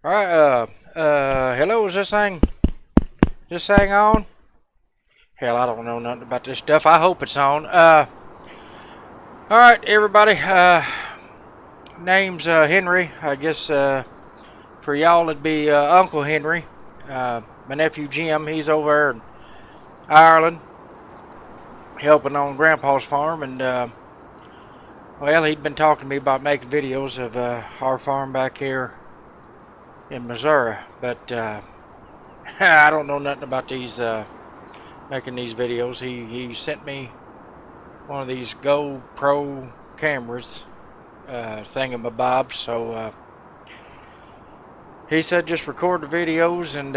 Alright, hello, is this thing on? Hell, I don't know nothing about this stuff. I hope it's on. Alright, everybody, name's, Henry. I guess, for y'all it'd be, Uncle Henry. My nephew Jim, he's over there in Ireland, helping on Grandpa's farm, and, well, he'd been talking to me about making videos of, our farm back here in Missouri, but, I don't know nothing about these, making these videos. He sent me one of these GoPro cameras, thingamabobs, so, he said just record the videos and,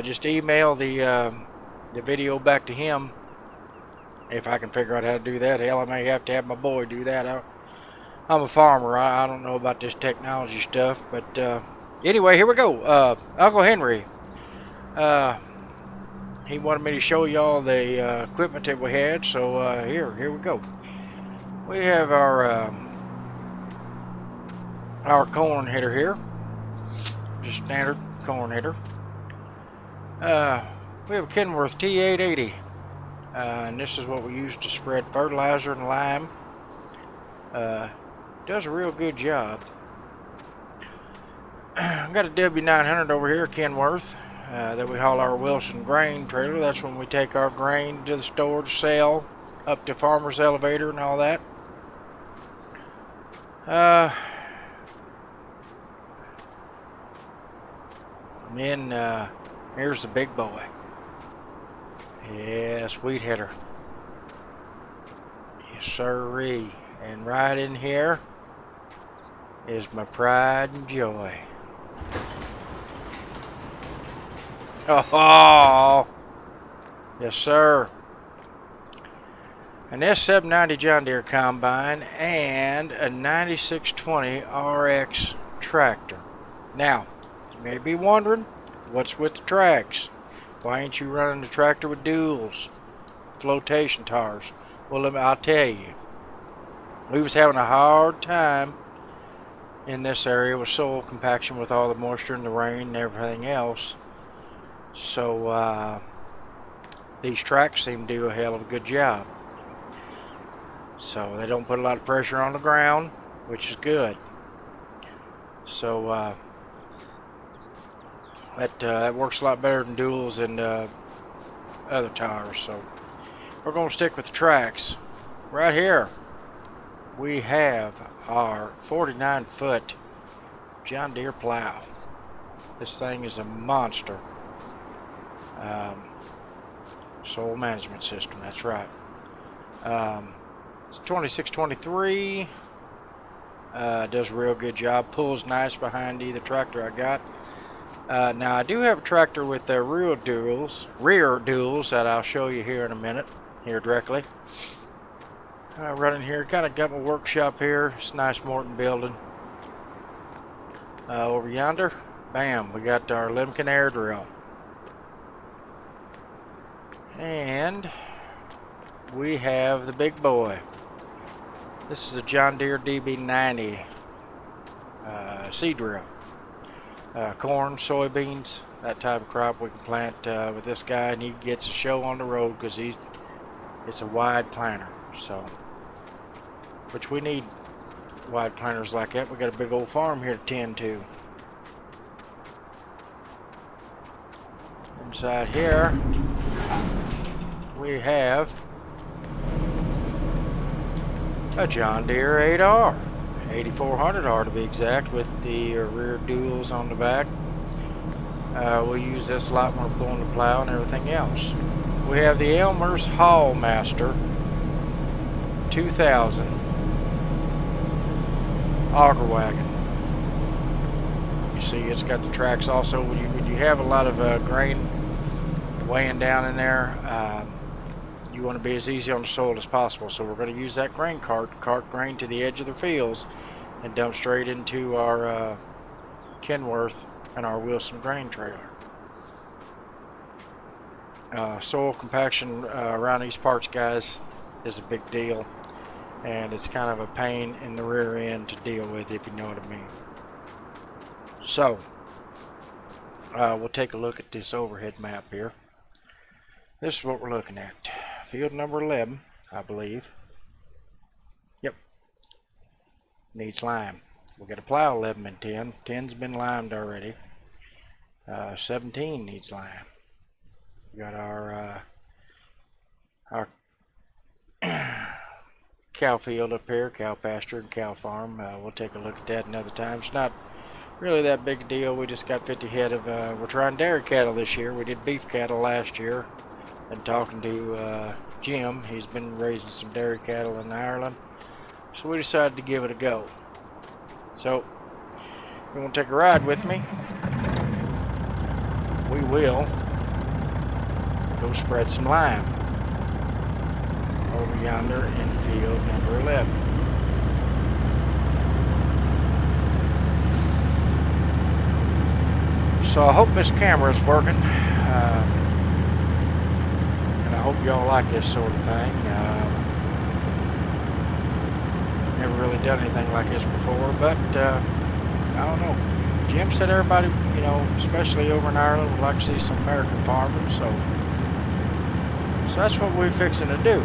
just email the video back to him if I can figure out how to do that. Hell, I may have to have my boy do that. I'm a farmer. I don't know about this technology stuff, but, anyway, here we go. Uncle Henry, he wanted me to show y'all the equipment that we had, so here we go. We have our corn header here, just standard corn header. We have a Kenworth T880, and this is what we use to spread fertilizer and lime. Does a real good job. I've got a W900 over here, Kenworth, that we haul our Wilson grain trailer. That's when we take our grain to the store to sell, up to Farmer's Elevator and all that. And then here's the big boy. Yeah, sweet hitter. Yes, sirree. And right in here is my pride and joy. Oh, yes, sir. An S790 John Deere combine and a 9620 RX tractor. Now, you may be wondering, what's with the tracks? Why ain't you running the tractor with duals, flotation tires? Well, I'll tell you. We was having a hard time in this area with soil compaction with all the moisture and the rain and everything else. So these tracks seem to do a hell of a good job. So they don't put a lot of pressure on the ground, which is good. So that works a lot better than duals and other tires. So we're going to stick with the tracks. Right here we have our 49-foot John Deere plow. This thing is a monster. Soil management system, that's right. It's 2623. Does a real good job. Pulls nice behind either tractor I got. Now I do have a tractor with rear duals that I'll show you here in a minute, here directly. Running here, kind of got my workshop here. It's a nice Morton building. Over yonder, bam, we got our Lemken air drill. And we have the big boy. This is a John Deere DB90 seed drill. Corn, soybeans, that type of crop we can plant with this guy, and he gets a show on the road because it's a wide planter. So, which we need wide planters like that. We got a big old farm here to tend to. Inside here we have a John Deere 8R, 8400R to be exact, with the rear duals on the back. We'll use this a lot when we're pulling the plow and everything else. We have the Elmer's Haul Master 2000 auger wagon. You see it's got the tracks also. When you have a lot of grain weighing down in there, you want to be as easy on the soil as possible. So we're going to use that grain cart grain to the edge of the fields and dump straight into our Kenworth and our Wilson grain trailer. Soil compaction around these parts, guys, is a big deal, and it's kind of a pain in the rear end to deal with, if you know what I mean. So, we'll take a look at this overhead map here. This is what we're looking at. Field number 11, I believe. Yep. Needs lime. We're going to plow 11 and 10. 10's been limed already. 17 needs lime. We got our cow field up here, cow pasture and cow farm. We'll take a look at that another time. It's not really that big a deal. We just got 50 head of, we're trying dairy cattle this year. We did beef cattle last year. And talking to Jim, he's been raising some dairy cattle in Ireland. So we decided to give it a go. So, you want to take a ride with me? We will go spread some lime over yonder in field number 11. So I hope this camera is working, and I hope y'all like this sort of thing. Never really done anything like this before, but I don't know. Jim said everybody, you know, especially over in Ireland, would like to see some American farming, so that's what we're fixing to do.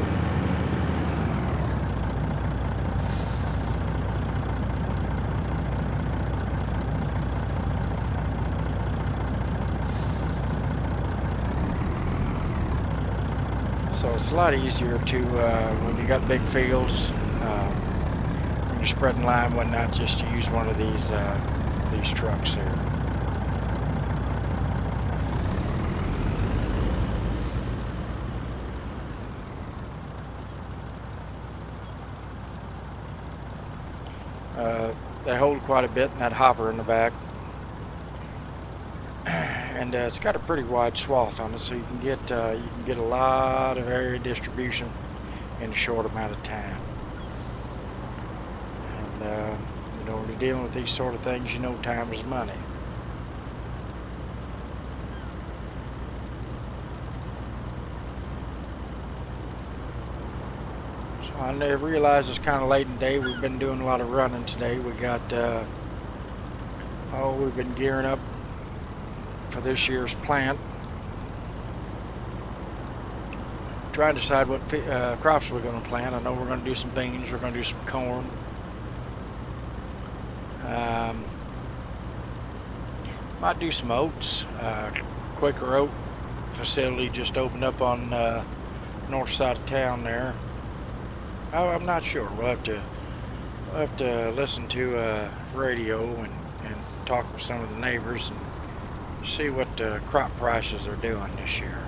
So it's a lot easier to, when you got big fields, when you're spreading lime, whatnot, just to use one of these trucks here. They hold quite a bit in that hopper in the back. And it's got a pretty wide swath on it, so you can get a lot of area distribution in a short amount of time. And you know, when you're dealing with these sort of things, you know time is money. So I never realized it's kind of late in the day. We've been doing a lot of running today. We got we've been gearing up for this year's plant. Trying to decide what crops we're going to plant. I know we're going to do some beans, we're going to do some corn. Might do some oats. Quaker oat facility just opened up on north side of town there. Oh, I'm not sure. We'll have to listen to radio and talk with some of the neighbors and see what crop prices are doing this year.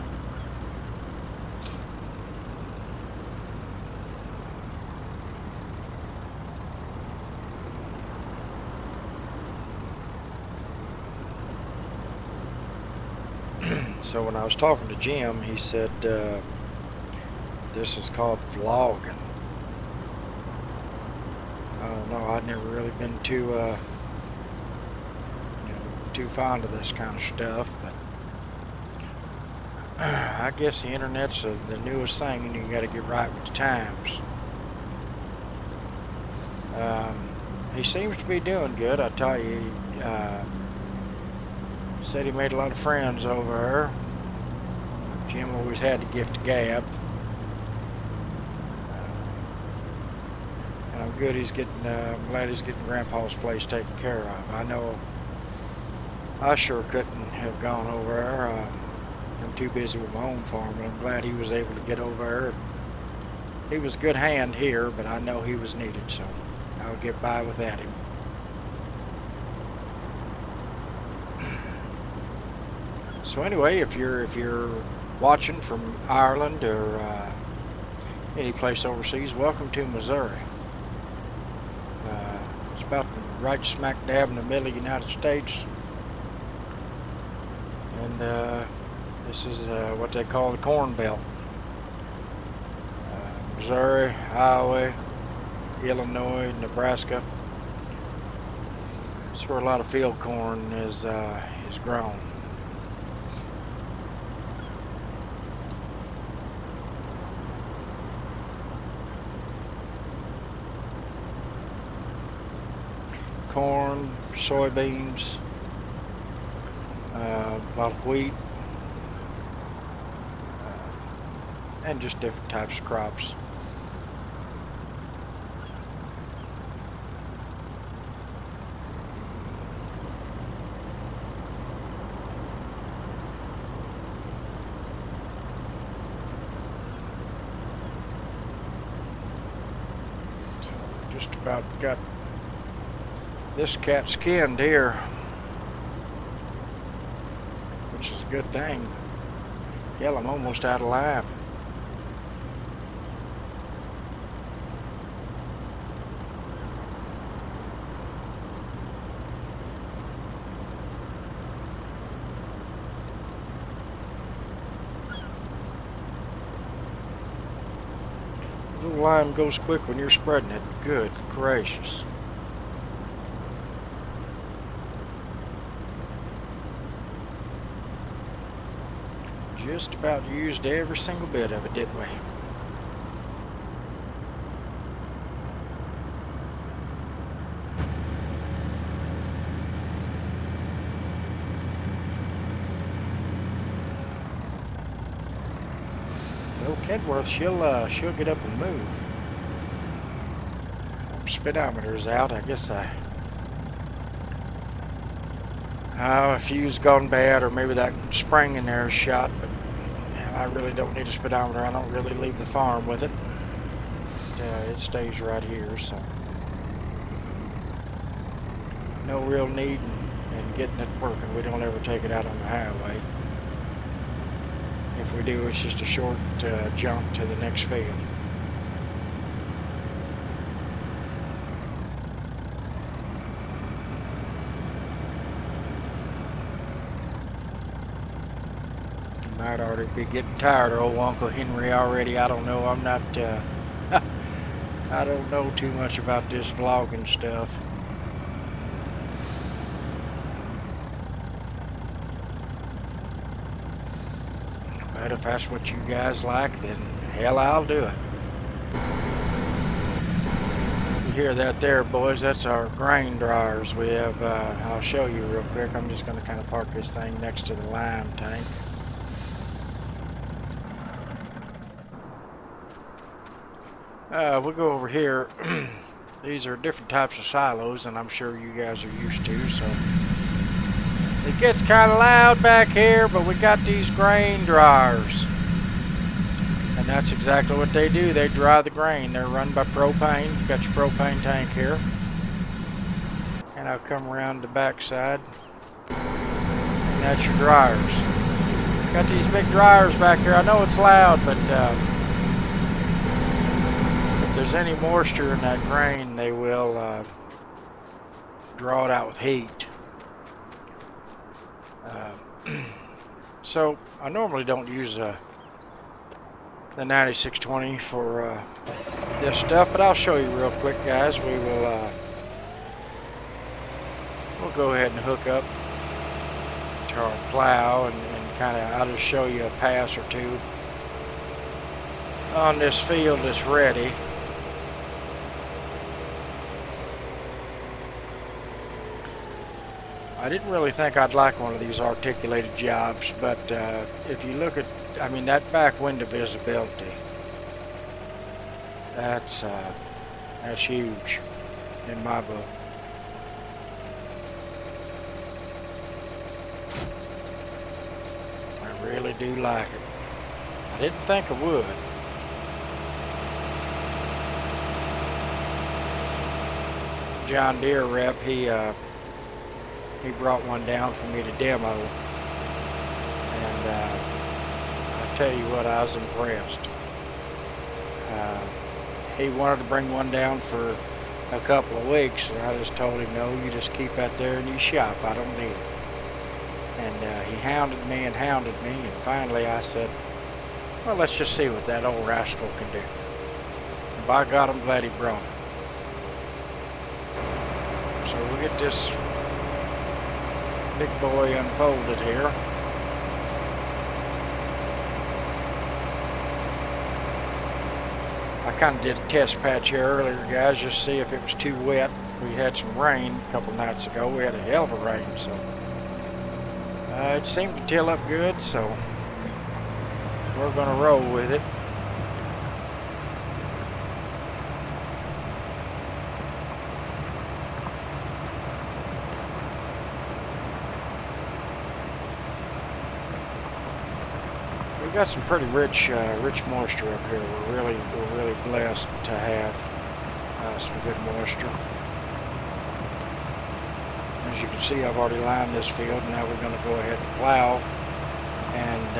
So when I was talking to Jim, he said this is called vlogging. I don't know, I'd never really been too fond of this kind of stuff, but I guess the internet's the newest thing, and you got to get right with the times. He seems to be doing good. I tell you, said he made a lot of friends over there. Jim always had the gift of gab. And I'm good. I'm glad he's getting Grandpa's place taken care of. I know I sure couldn't have gone over there. I'm too busy with my own farm, but I'm glad he was able to get over there. He was a good hand here, but I know he was needed, so I'll get by without him. So anyway, if you're watching from Ireland or any place overseas, welcome to Missouri. It's about right smack dab in the middle of the United States. And this is what they call the Corn Belt. Missouri, Iowa, Illinois, Nebraska. That's where a lot of field corn is grown. Corn, soybeans, a lot of wheat, and just different types of crops. So just about got this cat skinned here, which is a good thing. Hell, I'm almost out of lime. Little lime goes quick when you're spreading it. Good gracious. Just about used every single bit of it, didn't we? Well, Kenworth, she'll get up and move. Speedometer's out. I guess a fuse's gone bad, or maybe that spring in there is shot, but I really don't need a speedometer. I don't really leave the farm with it. It stays right here, so no real need in getting it working. We don't ever take it out on the highway. If we do, it's just a short jump to the next field. Might already be getting tired of old Uncle Henry already. I don't know. I'm not, I don't know too much about this vlogging stuff. But if that's what you guys like, then hell, I'll do it. You hear that there, boys? That's our grain dryers. We have, I'll show you real quick. I'm just going to kind of park this thing next to the lime tank. We'll go over here. These are different types of silos, and I'm sure you guys are used to, so it gets kind of loud back here, but we got these grain dryers, and that's exactly what they do. They dry the grain. They're run by propane. You got your propane tank here, and I'll come around the back side, and that's your dryers. Got these big dryers back here. I know it's loud, but if there's any moisture in that grain, they will draw it out with heat. So I normally don't use the 9620 for this stuff, but I'll show you real quick, guys. We will we'll go ahead and hook up to our plow, and kind of I'll just show you a pass or two on this field that's ready. I didn't really think I'd like one of these articulated jobs, but if you look at, I mean, that back window visibility, that's huge in my book. I really do like it. I didn't think I would. John Deere rep, he brought one down for me to demo, and I tell you what, I was impressed. He wanted to bring one down for a couple of weeks, and I just told him, no, you just keep that there in your shop. I don't need it. And he hounded me, and finally I said, well, let's just see what that old rascal can do. And by God, I'm glad he brought it. So we'll get this big boy unfolded here. I kind of did a test patch here earlier, guys, just to see if it was too wet. We had some rain a couple nights ago. We had a hell of a rain, so It seemed to till up good, so we're going to roll with it. We got some pretty rich moisture up here. We're really blessed to have some good moisture. As you can see, I've already lined this field. Now we're going to go ahead and plow, and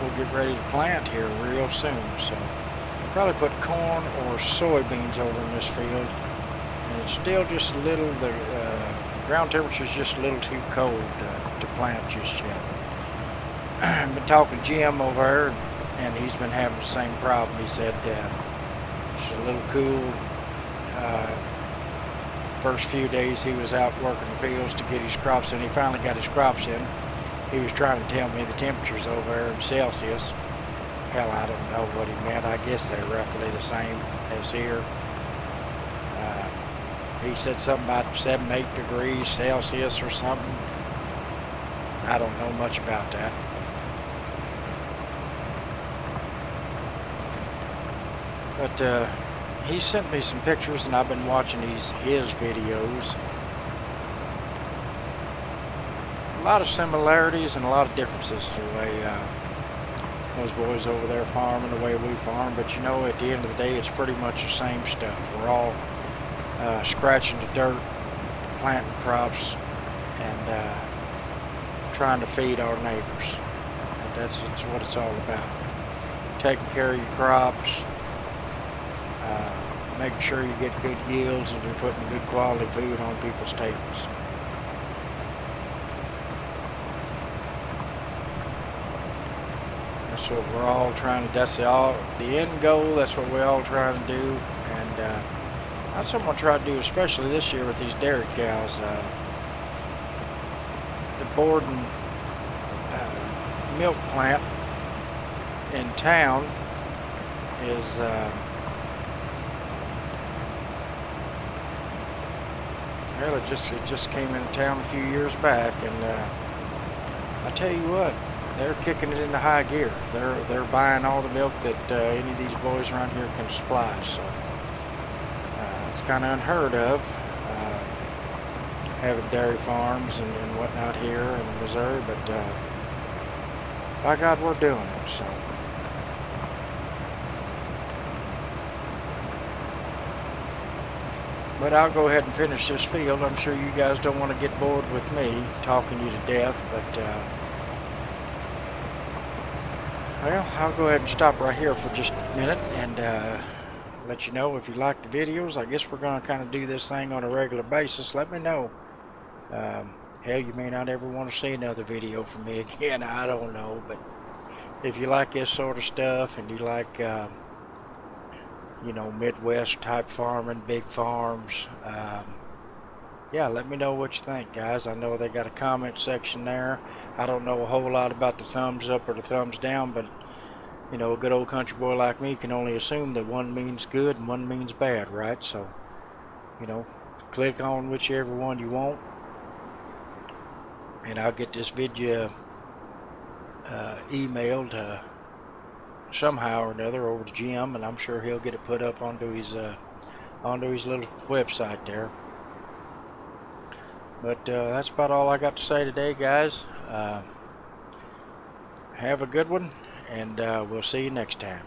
we'll get ready to plant here real soon. So we'll probably put corn or soybeans over in this field. And it's still just a little, the ground temperature is just a little too cold to plant just yet. I've been talking to Jim over there, and he's been having the same problem. He said it's a little cool. First few days he was out working the fields to get his crops in. He finally got his crops in. He was trying to tell me the temperatures over there in Celsius. Hell, I don't know what he meant. I guess they're roughly the same as here. He said something about 7, 8 degrees Celsius or something. I don't know much about that. But he sent me some pictures, and I've been watching his videos. A lot of similarities and a lot of differences the way those boys over there farm and the way we farm. But you know, at the end of the day, it's pretty much the same stuff. We're all scratching the dirt, planting crops, and trying to feed our neighbors. And that's what it's all about. Taking care of your crops. Making sure you get good yields and you're putting good quality food on people's tables. That's what we're all trying to, that's the end goal. That's what we're all trying to do. And that's what I'm going to try to do, especially this year with these dairy cows. The Borden milk plant in town is well, it just came into town a few years back, and I tell you what, they're kicking it into high gear. They're buying all the milk that any of these boys around here can supply. So it's kind of unheard of having dairy farms and whatnot here in Missouri, but by God, we're doing it. So. But I'll go ahead and finish this field. I'm sure you guys don't want to get bored with me talking you to death, but well, I'll go ahead and stop right here for just a minute and let you know if you like the videos. I guess we're going to kind of do this thing on a regular basis. Let me know. Hell, you may not ever want to see another video from me again. I don't know, but if you like this sort of stuff and you like you know, Midwest type farming, big farms, yeah, let me know what you think, guys. I know they got a comment section there. I don't know a whole lot about the thumbs up or the thumbs down, but you know, a good old country boy like me can only assume that one means good and one means bad, right? So, you know, click on whichever one you want, and I'll get this video emailed somehow or another over to Jim, and I'm sure he'll get it put up onto his little website there. But that's about all I got to say today, guys. Have a good one, and we'll see you next time.